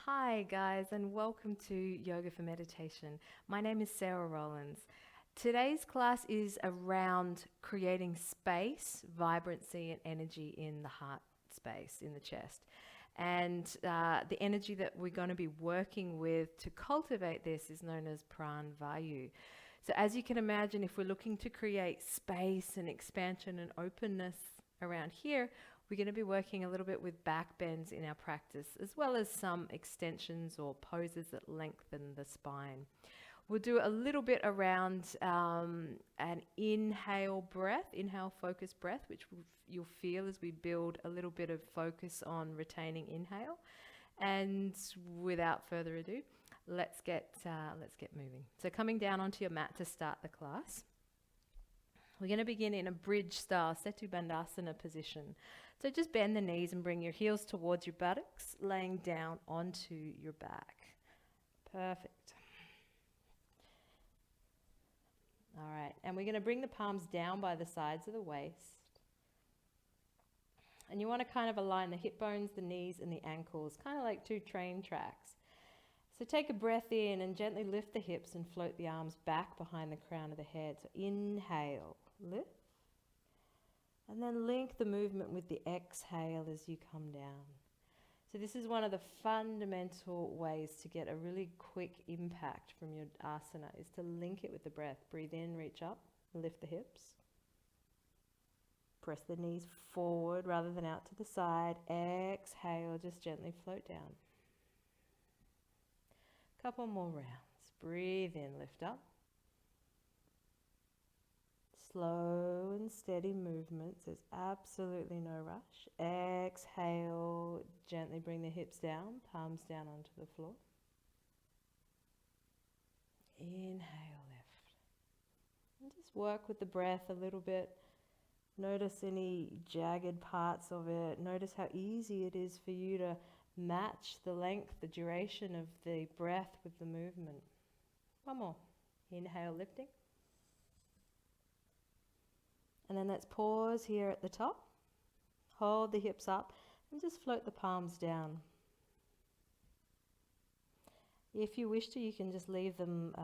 Hi guys, and welcome to Yoga for Meditation. My name is Sarah Rollins. Today's class is around creating space, vibrancy and energy in the heart space, in the chest. And the energy that we're going to be working with to cultivate this is known as Pran Vayu. So as you can imagine, if we're looking to create space and expansion and openness around here, we're going to be working a little bit with back bends in our practice, as well as some extensions or poses that lengthen the spine. We'll do a little bit around an inhale focus breath, which you'll feel as we build a little bit of focus on retaining inhale. And without further ado, let's get moving. So coming down onto your mat to start the class. We're going to begin in a bridge style Setu Bandhasana position. So just bend the knees and bring your heels towards your buttocks, laying down onto your back. Perfect. All right, and we're going to bring the palms down by the sides of the waist. And you want to kind of align the hip bones, the knees, and the ankles, kind of like two train tracks. So take a breath in and gently lift the hips and float the arms back behind the crown of the head. So inhale, lift. And then link the movement with the exhale as you come down. So this is one of the fundamental ways to get a really quick impact from your asana, is to link it with the breath. Breathe in, reach up, lift the hips. Press the knees forward rather than out to the side. Exhale, just gently float down. Couple more rounds. Breathe in, lift up. Slow and steady movements. There's absolutely no rush. Exhale, gently bring the hips down, palms down onto the floor. Inhale, lift. And just work with the breath a little bit. Notice any jagged parts of it. Notice how easy it is for you to match the length, the duration of the breath with the movement. One more. Inhale, lifting. And then let's pause here at the top. Hold the hips up and just float the palms down. If you wish to, you can just leave them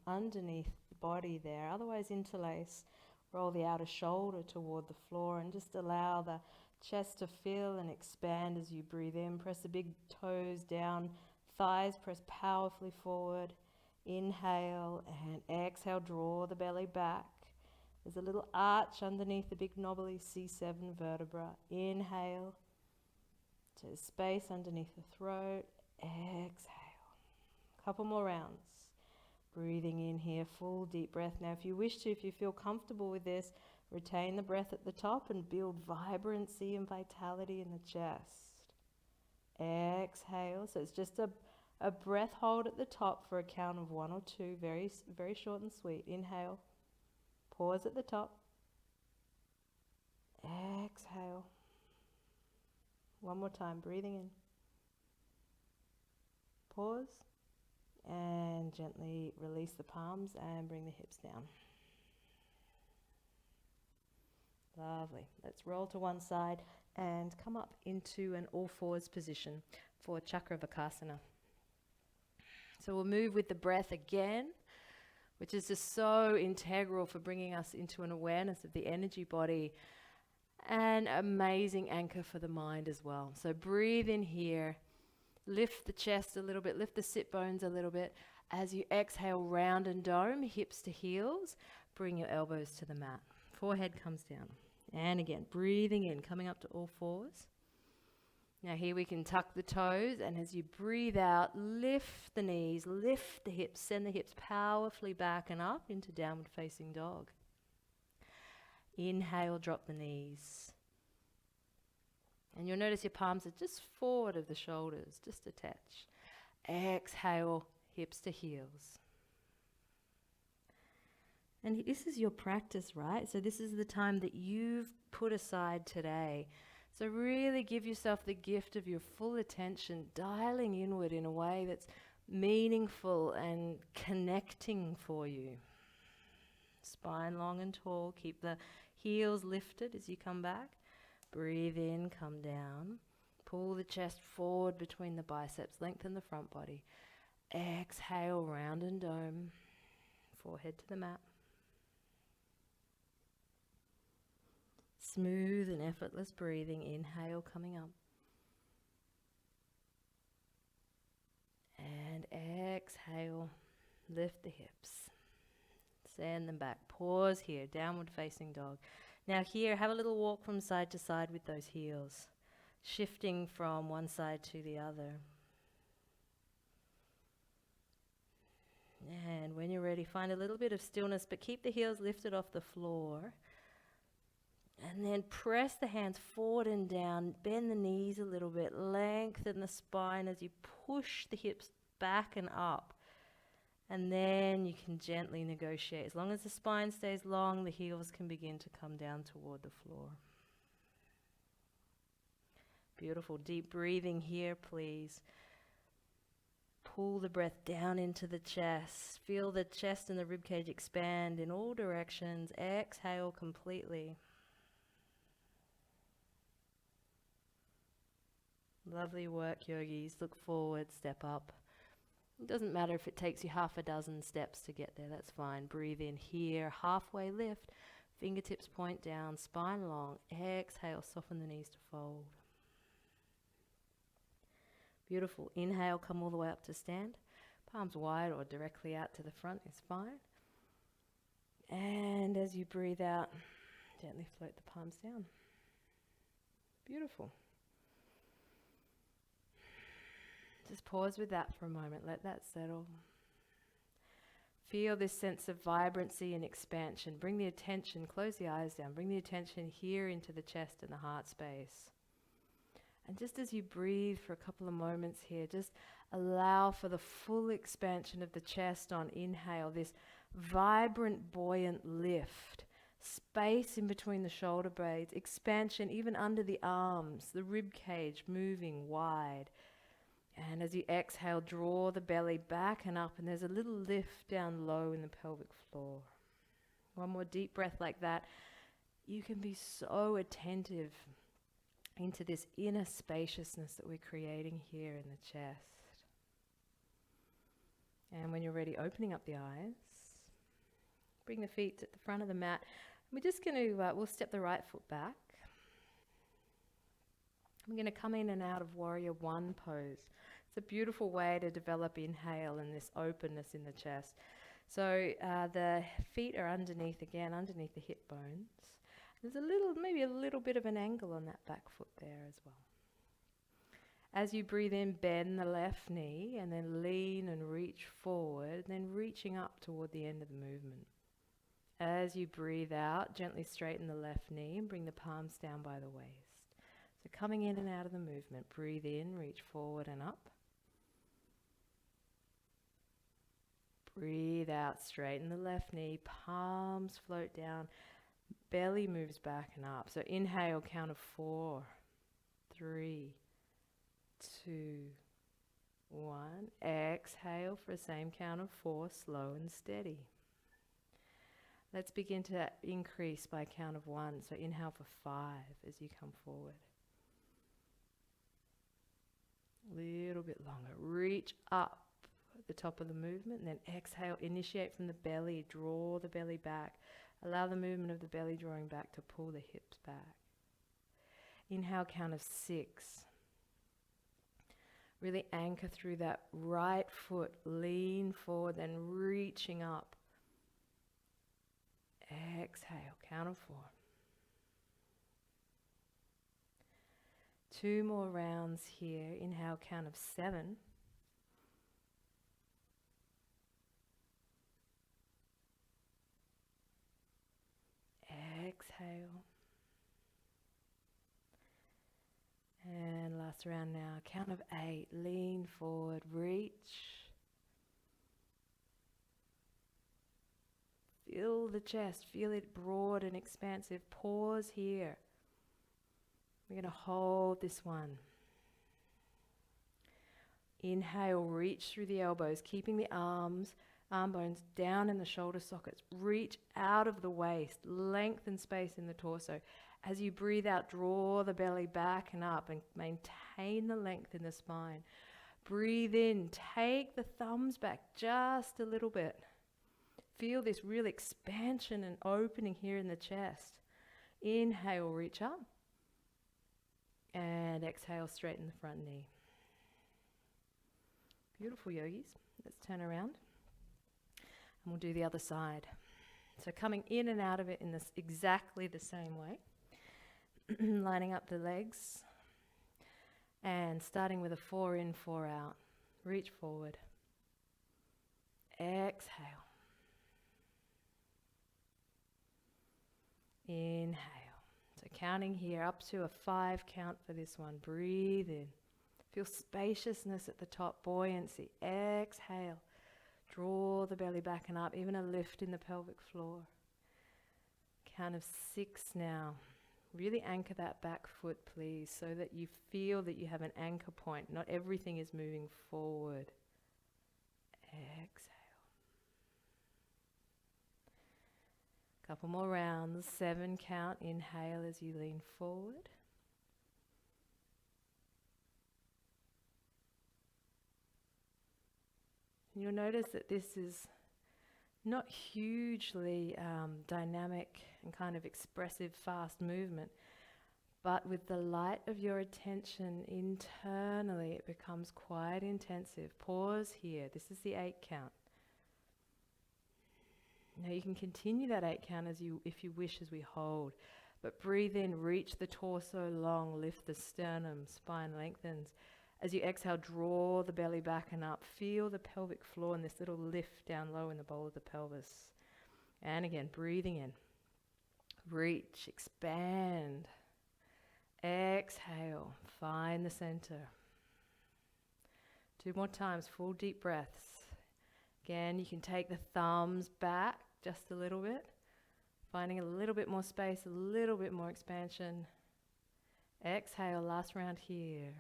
underneath the body there. Otherwise, interlace. Roll the outer shoulder toward the floor and just allow the chest to fill and expand as you breathe in. Press the big toes down, thighs press powerfully forward. Inhale and exhale, draw the belly back. There's a little arch underneath the big knobbly C7 vertebra. Inhale. So there's space underneath the throat. Exhale. Couple more rounds. Breathing in here, full deep breath. Now if you wish to, if you feel comfortable with this, retain the breath at the top and build vibrancy and vitality in the chest. Exhale. So it's just a breath hold at the top for a count of 1 or 2. Very, very short and sweet. Inhale. Pause at the top. Exhale. One more time, breathing in. Pause. And gently release the palms and bring the hips down. Lovely. Let's roll to one side and come up into an all fours position for Chakravakasana. So we'll move with the breath again, which is just so integral for bringing us into an awareness of the energy body, and amazing anchor for the mind as well. So breathe in here, lift the chest a little bit, lift the sit bones a little bit. As you exhale, round and dome, hips to heels, bring your elbows to the mat. Forehead comes down. And again, breathing in, coming up to all fours. Now here we can tuck the toes, and as you breathe out, lift the knees, lift the hips, send the hips powerfully back and up into downward facing dog. Inhale, drop the knees. And you'll notice your palms are just forward of the shoulders, just a touch. Exhale, hips to heels. And this is your practice, right? So this is the time that you've put aside today. So really give yourself the gift of your full attention, dialing inward in a way that's meaningful and connecting for you. Spine long and tall. Keep the heels lifted as you come back. Breathe in, come down. Pull the chest forward between the biceps. Lengthen the front body. Exhale, round and dome. Forehead to the mat. Smooth and effortless breathing. Inhale, coming up. And exhale, lift the hips. Send them back. Pause here, downward facing dog. Now here, have a little walk from side to side with those heels, shifting from one side to the other. And when you're ready, find a little bit of stillness, but keep the heels lifted off the floor. And then press the hands forward and down, bend the knees a little bit, lengthen the spine as you push the hips back and up. And then you can gently negotiate. As long as the spine stays long, the heels can begin to come down toward the floor. Beautiful. Deep breathing here, please. Pull the breath down into the chest. Feel the chest and the ribcage expand in all directions. Exhale completely. Lovely work, yogis. Look forward, step up. It doesn't matter if it takes you half a dozen steps to get there, that's fine. Breathe in here, halfway lift, fingertips point down, spine long. Exhale, soften the knees to fold. Beautiful. Inhale, come all the way up to stand. Palms wide or directly out to the front is fine. And as you breathe out, gently float the palms down. Beautiful. Just pause with that for a moment. Let that settle. Feel this sense of vibrancy and expansion. Bring the attention, close the eyes down, bring the attention here into the chest and the heart space. And just as you breathe for a couple of moments here, just allow for the full expansion of the chest on inhale, this vibrant, buoyant lift. Space in between the shoulder blades, expansion even under the arms, the rib cage moving wide. And as you exhale, draw the belly back and up, and there's a little lift down low in the pelvic floor. One more deep breath like that. You can be so attentive into this inner spaciousness that we're creating here in the chest. And when you're ready, opening up the eyes. Bring the feet at the front of the mat. We're just going to, we'll step the right foot back. We're going to come in and out of warrior one pose. It's a beautiful way to develop inhale and this openness in the chest. So the feet are underneath again, underneath the hip bones. There's maybe a little bit of an angle on that back foot there as well. As you breathe in, bend the left knee and then lean and reach forward, then reaching up toward the end of the movement. As you breathe out, gently straighten the left knee and bring the palms down by the waist. So coming in and out of the movement, breathe in, reach forward and up. Breathe out, straighten the left knee, palms float down, belly moves back and up. So inhale, count of 4, 3, 2, 1. Exhale for the same count of 4, slow and steady. Let's begin to increase by a count of 1. So inhale for 5 as you come forward. A little bit longer. Reach up at the top of the movement and then exhale, initiate from the belly, draw the belly back. Allow the movement of the belly drawing back to pull the hips back. Inhale, count of 6. Really anchor through that right foot, lean forward, then reaching up. Exhale, count of 4. 2 more rounds here. Inhale, count of 7. Exhale. And last round now. Count of 8. Lean forward, reach. Feel the chest, feel it broad and expansive. Pause here. We're going to hold this one. Inhale, reach through the elbows, keeping the arm bones down in the shoulder sockets. Reach out of the waist, lengthen space in the torso. As you breathe out, draw the belly back and up and maintain the length in the spine. Breathe in, take the thumbs back just a little bit. Feel this real expansion and opening here in the chest. Inhale, reach up. And exhale, straighten the front knee. Beautiful, yogis. Let's turn around. And we'll do the other side. So coming in and out of it in this exactly the same way. Lining up the legs. And starting with a 4 in, 4 out. Reach forward. Exhale. Inhale. So counting here up to a 5 count for this one. Breathe in. Feel spaciousness at the top, buoyancy. Exhale. Draw the belly back and up, even a lift in the pelvic floor. Count of 6 now. Really anchor that back foot, please, so that you feel that you have an anchor point. Not everything is moving forward. Exhale. Couple more rounds. 7 count. Inhale as you lean forward. And you'll notice that this is not hugely dynamic and kind of expressive, fast movement, but with the light of your attention internally, it becomes quite intensive. Pause here. This is the 8 count. Now you can continue that 8 count if you wish, as we hold. But breathe in, reach the torso long, lift the sternum, spine lengthens. As you exhale, draw the belly back and up. Feel the pelvic floor and this little lift down low in the bowl of the pelvis. And again, breathing in. Reach, expand. Exhale, find the center. 2 more times, full deep breaths. Again, you can take the thumbs back just a little bit. Finding a little bit more space, a little bit more expansion. Exhale, last round here.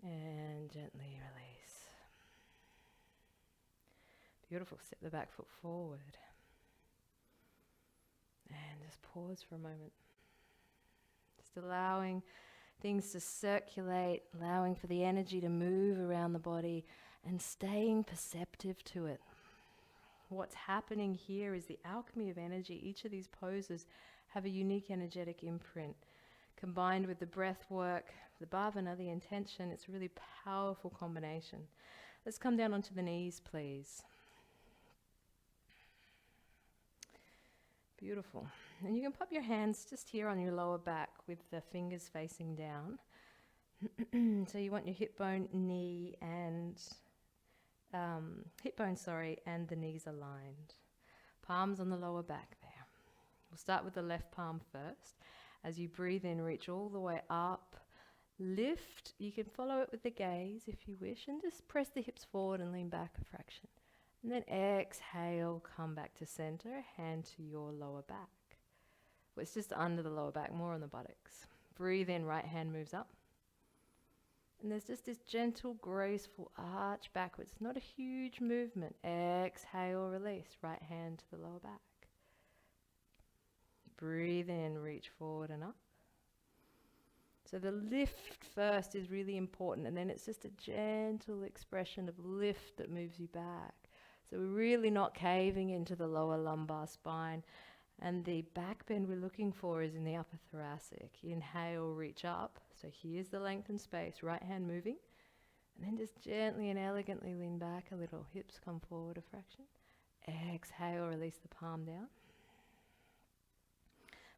And gently release. Beautiful. Step the back foot forward. And just pause for a moment. Just allowing things to circulate, allowing for the energy to move around the body and staying perceptive to it. What's happening here is the alchemy of energy. Each of these poses have a unique energetic imprint. Combined with the breath work, the bhavana, the intention, it's a really powerful combination. Let's come down onto the knees, please. Beautiful. And you can pop your hands just here on your lower back with the fingers facing down. So you want your hip bone, knee, and and the knees aligned. Palms on the lower back there. We'll start with the left palm first. As you breathe in, reach all the way up. Lift. You can follow it with the gaze if you wish, and just press the hips forward and lean back a fraction. And then exhale, come back to center, hand to your lower back. Well, it's just under the lower back, more on the buttocks. Breathe in, right hand moves up. And there's just this gentle, graceful arch backwards. Not a huge movement. Exhale, release. Right hand to the lower back. Breathe in, reach forward and up. So the lift first is really important, and then it's just a gentle expression of lift that moves you back. So we're really not caving into the lower lumbar spine, and the back bend we're looking for is in the upper thoracic. Inhale, reach up. So here's the length and space, right hand moving, and then just gently and elegantly lean back a little. Hips come forward a fraction. Exhale, release the palm down.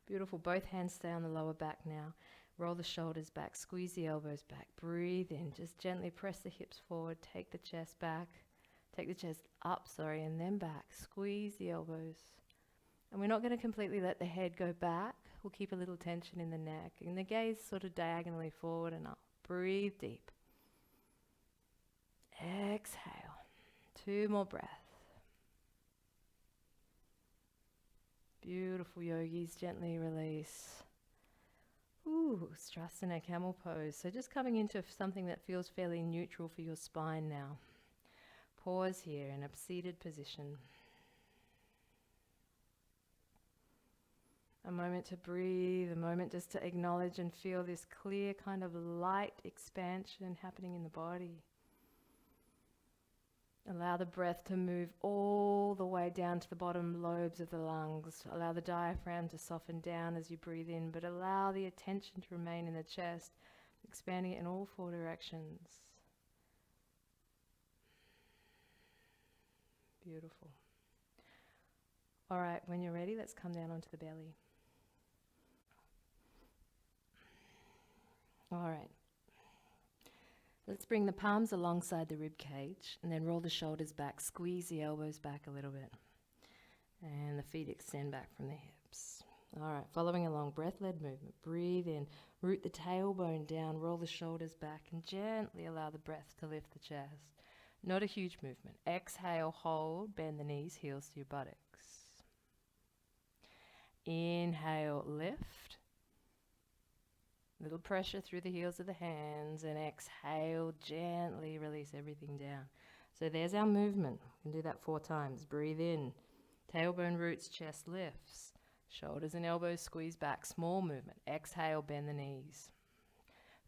Beautiful. Both hands stay on the lower back now. Roll the shoulders back. Squeeze the elbows back. Breathe in. Just gently press the hips forward. Take the chest back. Take the chest up, and then back. Squeeze the elbows. And we're not going to completely let the head go back. We'll keep a little tension in the neck. And the gaze sort of diagonally forward and up. Breathe deep. Exhale. 2 more breaths. Beautiful, yogis. Gently release. Ooh, Strasana, camel pose. So just coming into something that feels fairly neutral for your spine now. Pause here in a seated position. A moment to breathe, a moment just to acknowledge and feel this clear kind of light expansion happening in the body. Allow the breath to move all the way down to the bottom lobes of the lungs. Allow the diaphragm to soften down as you breathe in, but allow the attention to remain in the chest, expanding it in all four directions. Beautiful. All right, when you're ready, let's come down onto the belly. All right. Let's bring the palms alongside the rib cage and then roll the shoulders back, squeeze the elbows back a little bit. And the feet extend back from the hips. All right, following along, breath-led movement. Breathe in, root the tailbone down, roll the shoulders back, and gently allow the breath to lift the chest. Not a huge movement. Exhale, hold, bend the knees, heels to your buttocks. Inhale, lift. Little pressure through the heels of the hands, and exhale, gently release everything down. So there's our movement. We can do that 4 times. Breathe in, tailbone roots, chest lifts. Shoulders and elbows squeeze back, small movement. Exhale, bend the knees.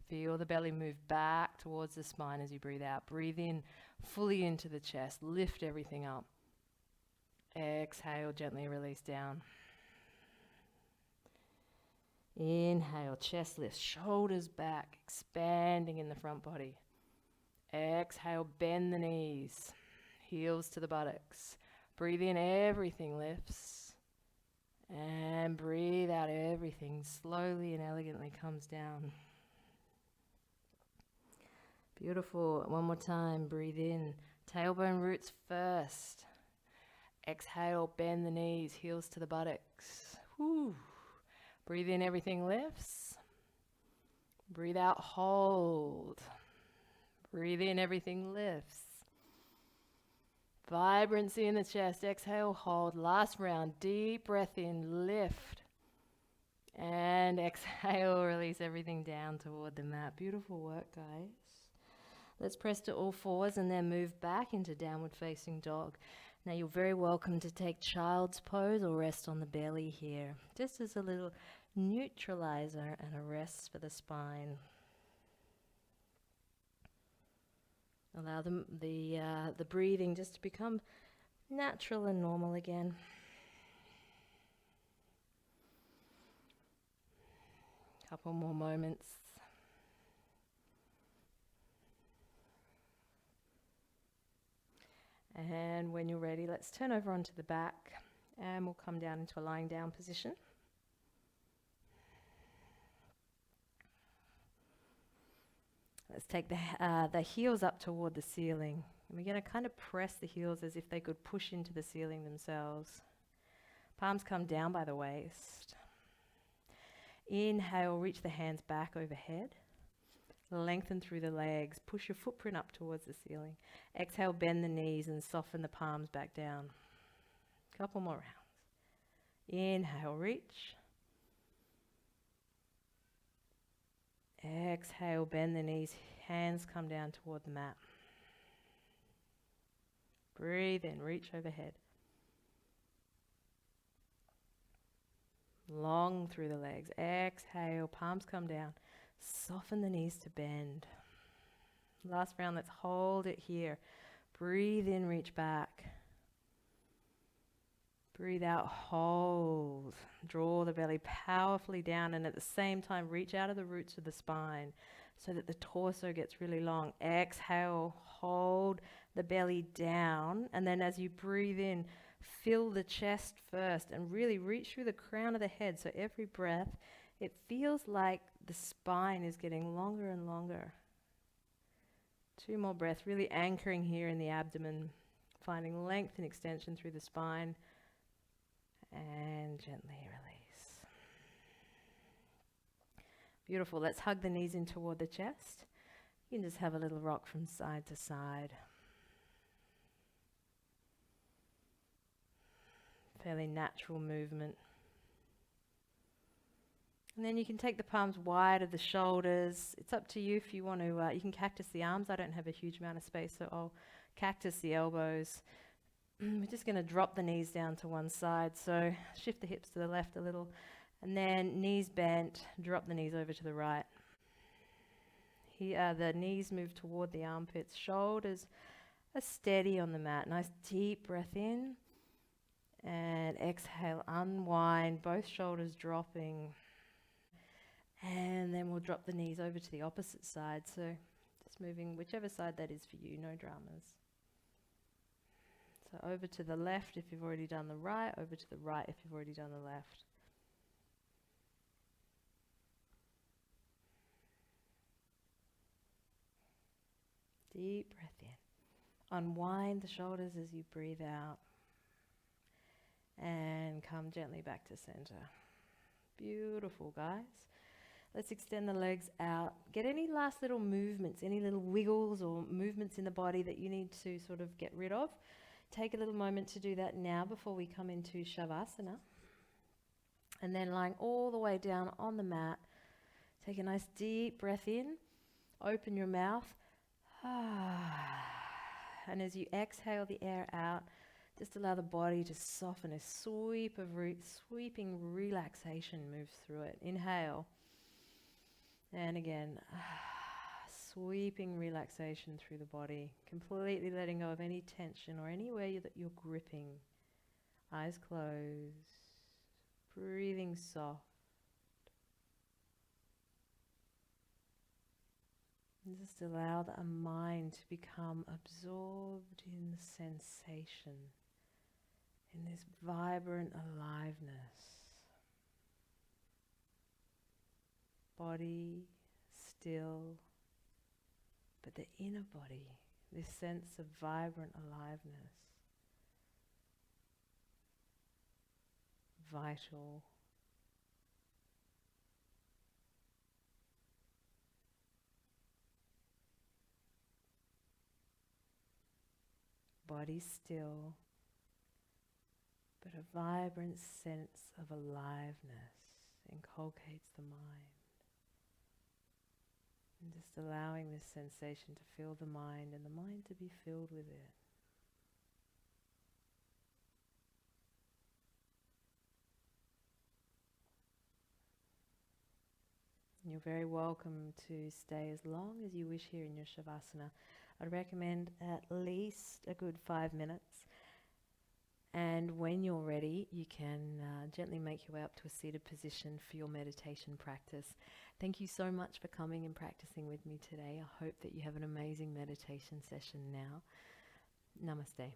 Feel the belly move back towards the spine as you breathe out. Breathe in, fully into the chest. Lift everything up. Exhale, gently release down. Inhale, chest lifts, shoulders back, expanding in the front body. Exhale, bend the knees, heels to the buttocks. Breathe in, everything lifts. And breathe out, everything slowly and elegantly comes down. Beautiful. One more time, breathe in. Tailbone roots first. Exhale, bend the knees, heels to the buttocks. Whew. Breathe in, everything lifts. Breathe out, hold. Breathe in, everything lifts. Vibrancy in the chest. Exhale, hold. Last round, deep breath in, lift. And exhale, release everything down toward the mat. Beautiful work, guys. Let's press to all fours and then move back into downward facing dog. Now you're very welcome to take child's pose or rest on the belly here, just as a little neutralizer and a rest for the spine. Allow the breathing just to become natural and normal again. Couple more moments. And when you're ready, let's turn over onto the back and we'll come down into a lying down position. Let's take the heels up toward the ceiling. And we're going to kind of press the heels as if they could push into the ceiling themselves. Palms come down by the waist. Inhale, reach the hands back overhead. Lengthen through the legs. Push your footprint up towards the ceiling. Exhale, bend the knees and soften the palms back down. Couple more rounds. Inhale, reach. Exhale, bend the knees. Hands come down toward the mat. Breathe in, reach overhead. Long through the legs. Exhale, palms come down. Soften the knees to bend. Last round, let's hold it here. Breathe in, reach back. Breathe out, hold. Draw the belly powerfully down, and at the same time, reach out of the roots of the spine so that the torso gets really long. Exhale, hold the belly down, and then as you breathe in, fill the chest first and really reach through the crown of the head. So every breath, it feels like the spine is getting longer and longer. 2 more breaths, really anchoring here in the abdomen, finding length and extension through the spine, and gently release. Beautiful. Let's hug the knees in toward the chest. You can just have a little rock from side to side. Fairly natural movement. And then you can take the palms wide of the shoulders. It's up to you if you want to, you can cactus the arms. I don't have a huge amount of space, so I'll cactus the elbows. We're just going to drop the knees down to one side. So shift the hips to the left a little And then knees bent, drop the knees over to the right. Here, the knees move toward the armpits, shoulders are steady on the mat. Nice deep breath in. And exhale, unwind, both shoulders dropping. And then we'll drop the knees over to the opposite side. So just moving whichever side that is for you, no dramas. So over to the left if you've already done the right, over to the right if you've already done the left. Deep breath in. Unwind the shoulders as you breathe out. And come gently back to center. Beautiful, guys. Let's extend the legs out. Get any last little movements, any little wiggles or movements in the body that you need to sort of get rid of. Take a little moment to do that now before we come into Shavasana. And then lying all the way down on the mat, take a nice deep breath in. Open your mouth. And as you exhale the air out, just allow the body to soften. A sweeping relaxation moves through it. Inhale. And again, sweeping relaxation through the body. Completely letting go of any tension or anywhere that you're gripping. Eyes closed. Breathing soft. And just allow the mind to become absorbed in the sensation, in this vibrant aliveness. Body still, but the inner body, this sense of vibrant aliveness. Vital. Body still, but a vibrant sense of aliveness inculcates the mind. And just allowing this sensation to fill the mind and the mind to be filled with it. You're very welcome to stay as long as you wish here in your Shavasana. I'd recommend at least a good 5 minutes. And when you're ready, you can gently make your way up to a seated position for your meditation practice. Thank you so much for coming and practicing with me today. I hope that you have an amazing meditation session now. Namaste.